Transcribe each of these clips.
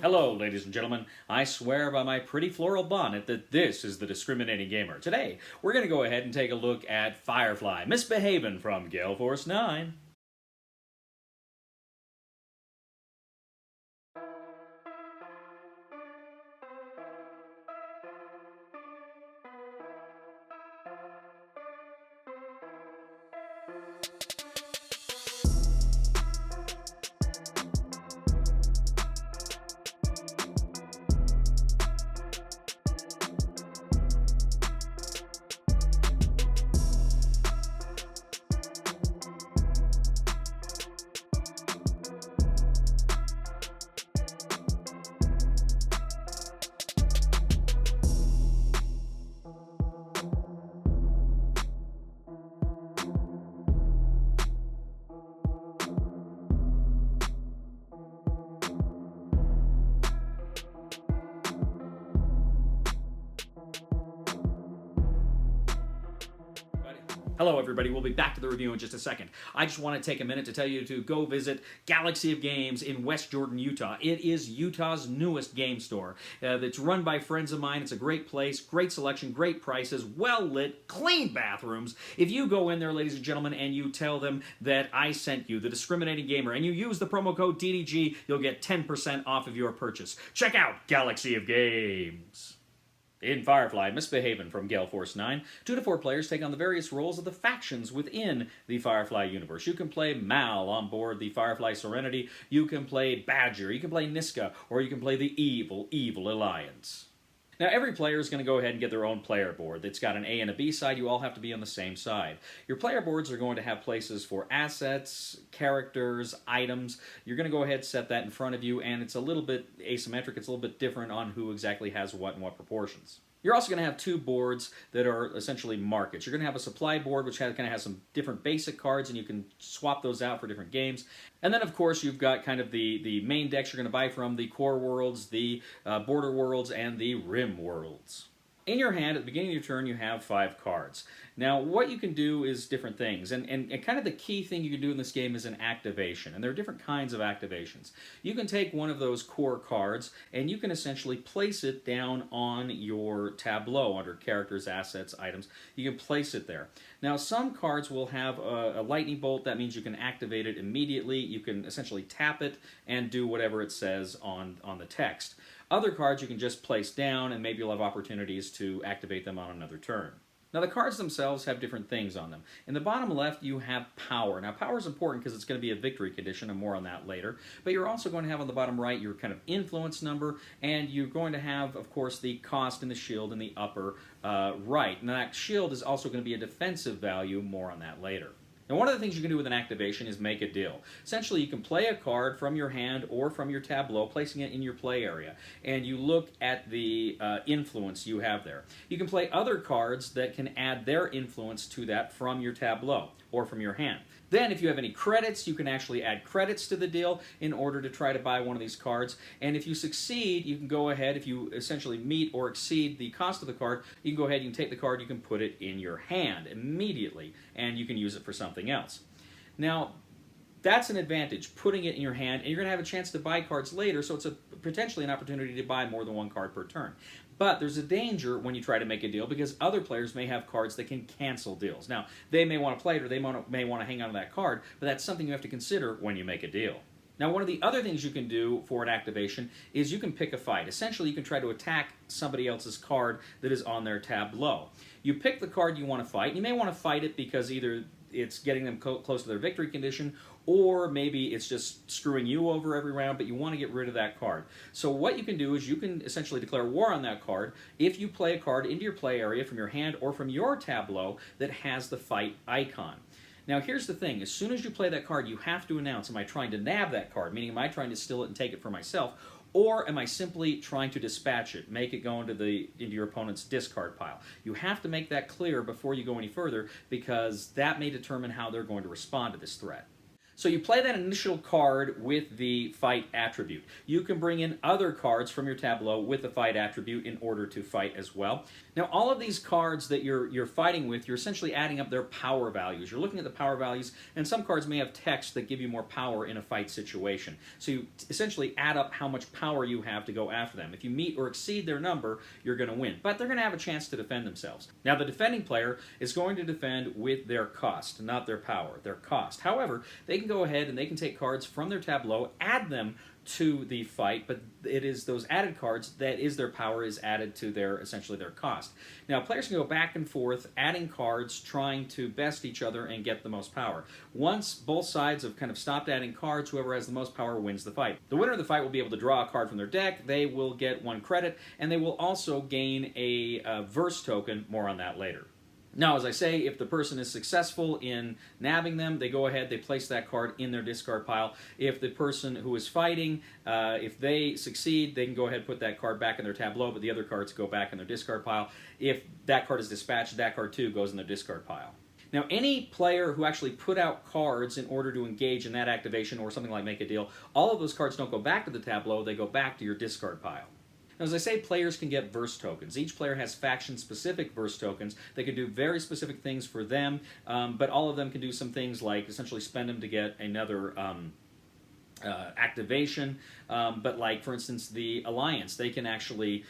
Hello, ladies and gentlemen. I swear by my pretty floral bonnet that this is the Discriminating Gamer. Today, we're going to go ahead and take a look at Firefly, Misbehavin from Gale Force 9. Hello everybody, we'll be back to the review in just a second. I just want to take a minute to tell you to go visit Galaxy of Games in West Jordan, Utah. It is Utah's newest game store. It's run by friends of mine. It's a great place, great selection, great prices, well lit, clean bathrooms. If you go in there, ladies and gentlemen, and you tell them that I sent you, the Discriminating Gamer, and you use the promo code TDG, you'll get 10% off of your purchase. Check out Galaxy of Games. In Firefly, Misbehavin from Gale Force 9, 2 to 4 players take on the various roles of the factions within the Firefly universe. You can play Mal on board the Firefly Serenity, you can play Badger, you can play Niska, or you can play the Evil Alliance. Now, every player is going to go ahead and get their own player board. It's got an A and a B side. You all have to be on the same side. Your player boards are going to have places for assets, characters, items. You're going to go ahead and set that in front of you, and it's a little bit asymmetric. It's a little bit different on who exactly has what and what proportions. You're also going to have 2 boards that are essentially markets. You're going to have a supply board, which kind of has some different basic cards, and you can swap those out for different games. And then, of course, you've got kind of the main decks you're going to buy from, the core worlds, the border worlds, and the rim worlds. In your hand, at the beginning of your turn, you have 5 cards. Now, what you can do is different things, and kind of the key thing you can do in this game is an activation, and there are different kinds of activations. You can take one of those core cards, and you can essentially place it down on your tableau under characters, assets, items. You can place it there. Now, some cards will have a lightning bolt. That means you can activate it immediately. You can essentially tap it and do whatever it says on the text. Other cards you can just place down, and maybe you'll have opportunities to activate them on another turn. Now, the cards themselves have different things on them. In the bottom left, you have power. Now, power is important because it's going to be a victory condition, and more on that later. But you're also going to have on the bottom right your kind of influence number, and you're going to have, of course, the cost and the shield in the upper right. Now, that shield is also going to be a defensive value. More on that later. Now, one of the things you can do with an activation is make a deal. Essentially, you can play a card from your hand or from your tableau, placing it in your play area, and you look at the influence you have there. You can play other cards that can add their influence to that from your tableau or from your hand. Then, if you have any credits, you can actually add credits to the deal in order to try to buy one of these cards. And if you succeed, you can go ahead, if you essentially meet or exceed the cost of the card, you can go ahead, you can take the card, you can put it in your hand immediately, and you can use it for something else. Now, that's an advantage, putting it in your hand, and you're going to have a chance to buy cards later, so it's potentially an opportunity to buy more than 1 card per turn. But there's a danger when you try to make a deal because other players may have cards that can cancel deals. Now, they may want to play it or they may want to hang on to that card, but that's something you have to consider when you make a deal. Now, one of the other things you can do for an activation is you can pick a fight. Essentially, you can try to attack somebody else's card that is on their tableau. You pick the card you want to fight. You may want to fight it because either it's getting them close to their victory condition, or maybe it's just screwing you over every round, but you want to get rid of that card. So what you can do is you can essentially declare war on that card if you play a card into your play area from your hand or from your tableau that has the fight icon. Now, here's the thing. As soon as you play that card, you have to announce, am I trying to nab that card, meaning am I trying to steal it and take it for myself, or am I simply trying to dispatch it, make it go into your opponent's discard pile? You have to make that clear before you go any further because that may determine how they're going to respond to this threat. So you play that initial card with the fight attribute. You can bring in other cards from your tableau with the fight attribute in order to fight as well. Now all of these cards that you're fighting with, you're essentially adding up their power values. You're looking at the power values, and some cards may have text that give you more power in a fight situation. So you essentially add up how much power you have to go after them. If you meet or exceed their number, you're going to win. But they're going to have a chance to defend themselves. Now the defending player is going to defend with their cost, not their power, their cost. However, they can go ahead and they can take cards from their tableau, add them to the fight, but it is those added cards that is their power is added to their essentially their cost. Now players can go back and forth adding cards, trying to best each other and get the most power. Once both sides have kind of stopped adding cards, whoever has the most power wins the fight. The winner of the fight will be able to draw a card from their deck, they will get 1 credit, and they will also gain a verse token. More on that later. Now, as I say, if the person is successful in nabbing them, they go ahead, they place that card in their discard pile. If the person who is fighting, if they succeed, they can go ahead and put that card back in their tableau, but the other cards go back in their discard pile. If that card is dispatched, that card too goes in their discard pile. Now, any player who actually put out cards in order to engage in that activation or something like Make a Deal, all of those cards don't go back to the tableau, they go back to your discard pile. Now, as I say, players can get verse tokens. Each player has faction-specific verse tokens. They can do very specific things for them, but all of them can do some things like essentially spend them to get another activation. But like, for instance, the Alliance, they can actually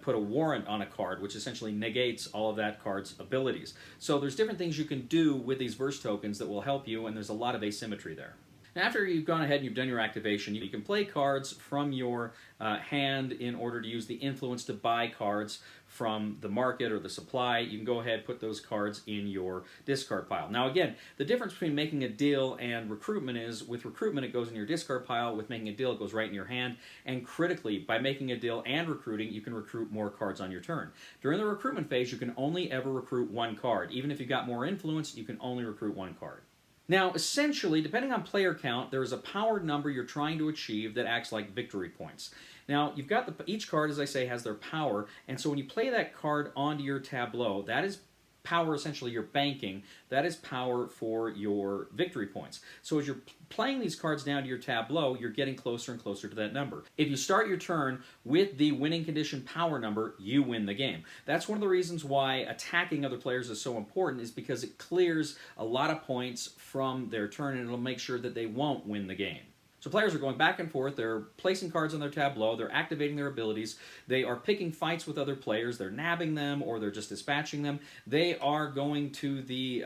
put a warrant on a card, which essentially negates all of that card's abilities. So there's different things you can do with these verse tokens that will help you, and there's a lot of asymmetry there. Now, after you've gone ahead and you've done your activation, you can play cards from your hand in order to use the influence to buy cards from the market or the supply. You can go ahead and put those cards in your discard pile. Now again, the difference between making a deal and recruitment is, with recruitment it goes in your discard pile, with making a deal it goes right in your hand, and critically, by making a deal and recruiting, you can recruit more cards on your turn. During the recruitment phase, you can only ever recruit 1 card. Even if you've got more influence, you can only recruit 1 card. Now, essentially, depending on player count, there is a powered number you're trying to achieve that acts like victory points. Now, you've got each card, as I say, has their power, and so when you play that card onto your tableau, that is power, essentially, you're banking. That is power for your victory points. So as you're playing these cards down to your tableau, you're getting closer and closer to that number. If you start your turn with the winning condition power number, you win the game. That's one of the reasons why attacking other players is so important, is because it clears a lot of points from their turn, and it'll make sure that they won't win the game. So players are going back and forth, they're placing cards on their tableau, they're activating their abilities, they are picking fights with other players, they're nabbing them, or they're just dispatching them. They are going to the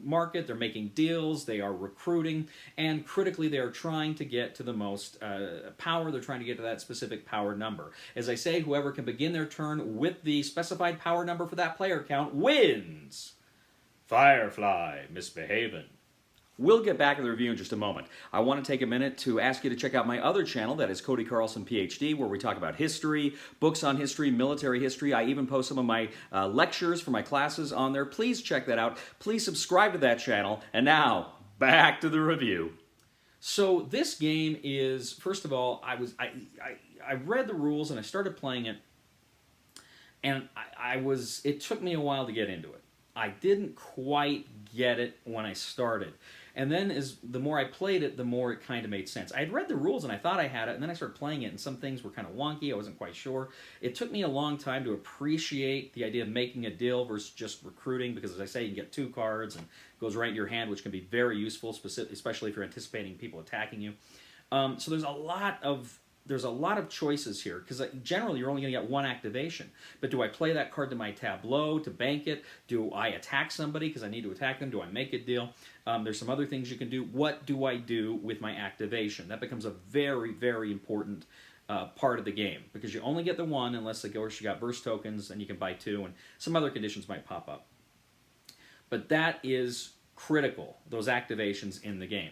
market, they're making deals, they are recruiting, and critically they are trying to get to the most power, they're trying to get to that specific power number. As I say, whoever can begin their turn with the specified power number for that player count wins! Firefly, Misbehavin. We'll get back to the review in just a moment. I want to take a minute to ask you to check out my other channel, that is Cody Carlson, PhD, where we talk about history, books on history, military history. I even post some of my lectures for my classes on there. Please check that out. Please subscribe to that channel. And now, back to the review. So this game is, first of all, I read the rules and I started playing it, and it took me a while to get into it. I didn't quite get it when I started. And then the more I played it, the more it kind of made sense. I had read the rules and I thought I had it, and then I started playing it and some things were kind of wonky. I wasn't quite sure. It took me a long time to appreciate the idea of making a deal versus just recruiting, because as I say, you can get 2 cards and it goes right in your hand, which can be very useful, especially if you're anticipating people attacking you. So there's a lot of choices here, because generally you're only going to get 1 activation. But do I play that card to my tableau to bank it? Do I attack somebody because I need to attack them? Do I make a deal? There's some other things you can do. What do I do with my activation? That becomes a very, very important part of the game, because you only get the 1 unless, of course, you got burst tokens, and you can buy 2, and some other conditions might pop up. But that is critical, those activations in the game.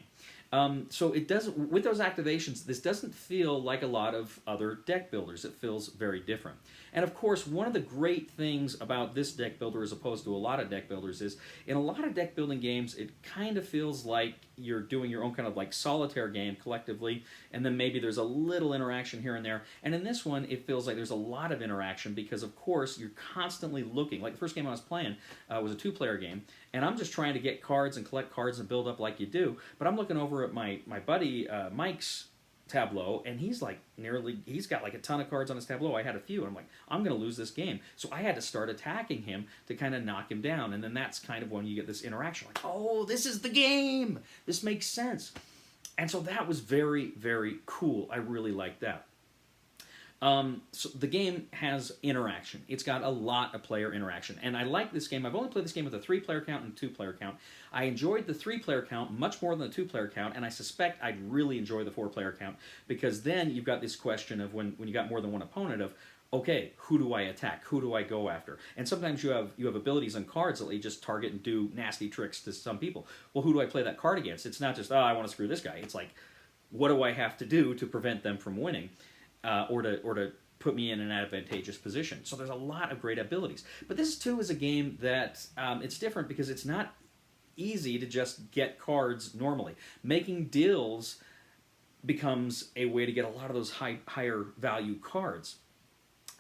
So it doesn't, with those activations, this doesn't feel like a lot of other deck builders. It feels very different. And of course, one of the great things about this deck builder as opposed to a lot of deck builders is, in a lot of deck building games, it kind of feels like you're doing your own kind of like solitaire game collectively, and then maybe there's a little interaction here and there. And in this one, it feels like there's a lot of interaction because, of course, you're constantly looking. Like the first game I was playing was a 2-player game, and I'm just trying to get cards and collect cards and build up like you do. But I'm looking over at my buddy Mike's tableau, and he's got like a ton of cards on his tableau. I had a few, and I'm like, I'm going to lose this game. So I had to start attacking him to kind of knock him down, and then that's kind of when you get this interaction, like, oh, this is the game! This makes sense. And so that was very, very cool. I really liked that. So the game has interaction. It's got a lot of player interaction. And I like this game. I've only played this game with a 3-player count and a 2-player count. I enjoyed the 3-player count much more than the 2-player count, and I suspect I'd really enjoy the 4-player count, because then you've got this question of when you got more than one opponent of, okay, who do I attack? Who do I go after? And sometimes you have abilities and cards that you just target and do nasty tricks to some people. Well, who do I play that card against? It's not just, oh, I want to screw this guy. It's like, what do I have to do to prevent them from winning? Or to put me in an advantageous position. So there's a lot of great abilities. But this, too, is a game that it's different because it's not easy to just get cards normally. Making deals becomes a way to get a lot of those higher value cards.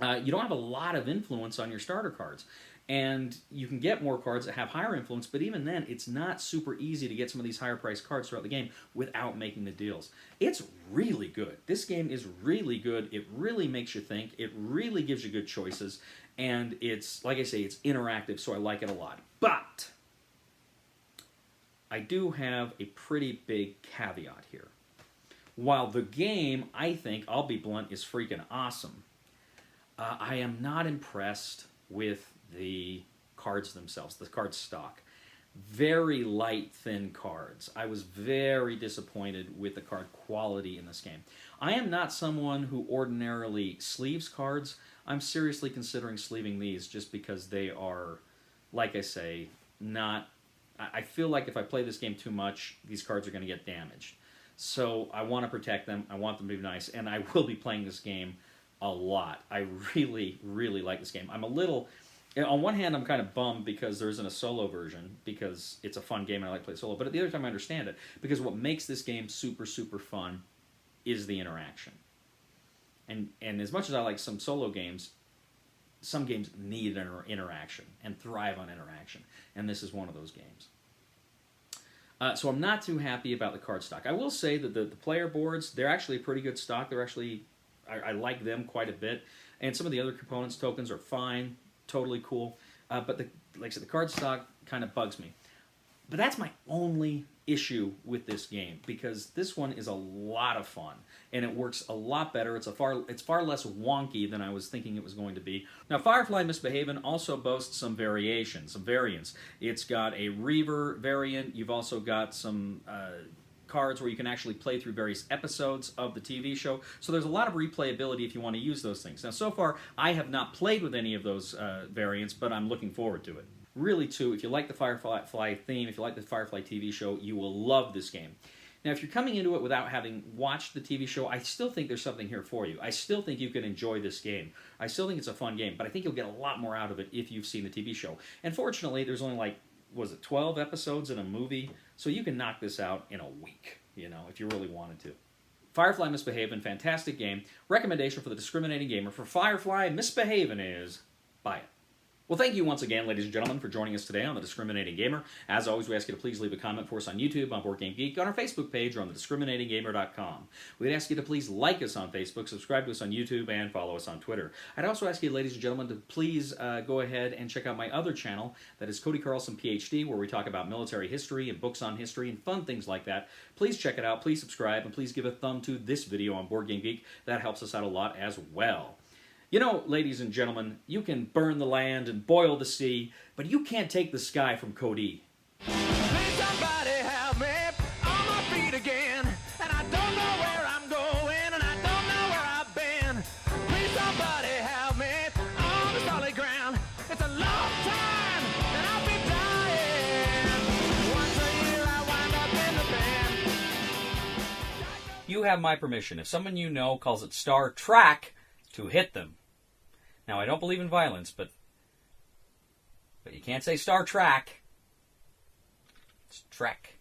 You don't have a lot of influence on your starter cards. And you can get more cards that have higher influence, but even then, it's not super easy to get some of these higher priced cards throughout the game without making the deals. It's really good. This game is really good. It really makes you think. It really gives you good choices. And it's, like I say, it's interactive, so I like it a lot. But I do have a pretty big caveat here. While the game, I think, I'll be blunt, is freaking awesome, I am not impressed with the cards themselves, the card stock. Very light, thin cards. I was very disappointed with the card quality in this game. I am not someone who ordinarily sleeves cards. I'm seriously considering sleeving these just because they are, like I say, not... I feel like if I play this game too much, these cards are going to get damaged. So I want to protect them. I want them to be nice, and I will be playing this game a lot. I really, really like this game. I'm a little... On one hand, I'm kind of bummed because there isn't a solo version, because it's a fun game and I like to play solo. But at the other time, I understand it, because what makes this game super, super fun is the interaction. And as much as I like some solo games, some games need an interaction and thrive on interaction. And this is one of those games. So I'm not too happy about the card stock. I will say that the player boards, they're actually a pretty good stock. They're actually, I like them quite a bit. And some of the other components, tokens, are fine. Totally cool, but like I said, the card stock kind of bugs me. But that's my only issue with this game, because this one is a lot of fun and it works a lot better. It's far less wonky than I was thinking it was going to be. Now, Firefly Misbehavin also boasts some variations, some variants. It's got a Reaver variant. You've also got some cards where you can actually play through various episodes of the TV show. So there's a lot of replayability if you want to use those things. Now, so far, I have not played with any of those variants, but I'm looking forward to it. Really, too, if you like the Firefly theme, if you like the Firefly TV show, you will love this game. Now, if you're coming into it without having watched the TV show, I still think there's something here for you. I still think you can enjoy this game. I still think it's a fun game, but I think you'll get a lot more out of it if you've seen the TV show. And fortunately, there's only like, was it 12 episodes in a movie? So you can knock this out in a week, you know, if you really wanted to. Firefly Misbehavin, fantastic game. Recommendation for the discriminating gamer for Firefly Misbehavin is buy it. Well, thank you once again, ladies and gentlemen, for joining us today on The Discriminating Gamer. As always, we ask you to please leave a comment for us on YouTube, on Board Game Geek, on our Facebook page, or on thediscriminatinggamer.com. We'd ask you to please like us on Facebook, subscribe to us on YouTube, and follow us on Twitter. I'd also ask you, ladies and gentlemen, to please go ahead and check out my other channel, that is Cody Carlson, PhD, where we talk about military history and books on history and fun things like that. Please check it out, please subscribe, and please give a thumb to this video on Board Game Geek. That helps us out a lot as well. You know, ladies and gentlemen, you can burn the land and boil the sea, but you can't take the sky from Cody. Please somebody help me on my feet again, and I don't know where I'm going, and I don't know where I've been. Please somebody help me on the solid ground. It's a long time, and I'll be dying. Once a year I wind up in the band. You have my permission. If someone you know calls it Star Trek, to hit them. Now, I don't believe in violence, but you can't say Star Trek. It's Trek.